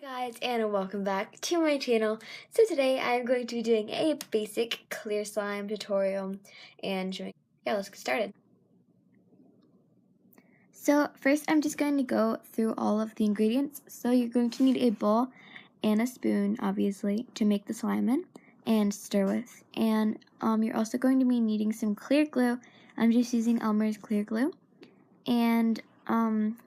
Hi guys, and welcome back to my channel. So today I'm going to be doing a basic clear slime tutorial and showing. Yeah, let's get started. So first I'm just going to go through all of the ingredients. So you're going to need a bowl and a spoon, obviously, to make the slime in and stir with. And you're also going to be needing some clear glue. I'm just using Elmer's clear glue. And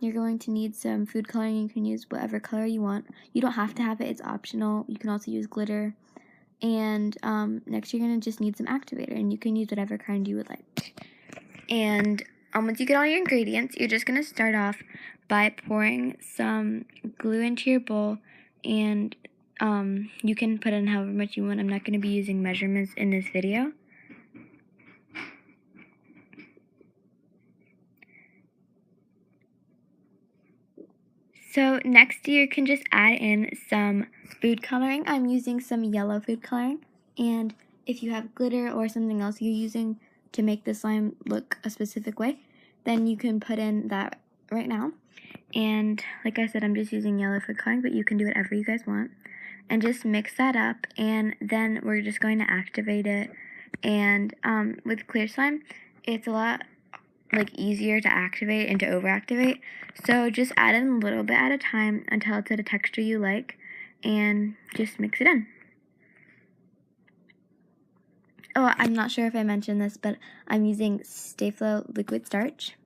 you're going to need some food coloring. You can use whatever color you want. You don't have to have it, it's optional. You can also use glitter. And next you're going to just need some activator, and you can use whatever kind you would like. And once you get all your ingredients, you're just going to start off by pouring some glue into your bowl, and you can put in however much you want. I'm not going to be using measurements in this video. So next you can just add in some food coloring. I'm using some yellow food coloring, and if you have glitter or something else you're using to make the slime look a specific way, then you can put in that right now. And like I said, I'm just using yellow food coloring, but you can do whatever you guys want. And just mix that up, and then we're just going to activate it. And with clear slime, it's a lot easier to activate and to overactivate. So just add in a little bit at a time until it's at a texture you like, and just mix it in. Oh, I'm not sure if I mentioned this, but I'm using Stay Flow liquid starch.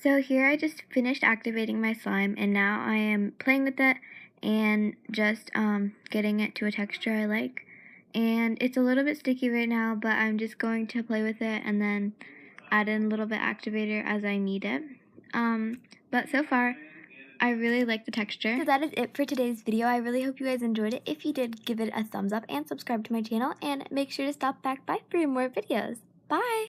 So here I just finished activating my slime, and now I am playing with it and just getting it to a texture I like. And it's a little bit sticky right now, but I'm just going to play with it and then add in a little bit activator as I need it. But so far, I really like the texture. So that is it for today's video. I really hope you guys enjoyed it. If you did, give it a thumbs up and subscribe to my channel, and make sure to stop back by for more videos. Bye!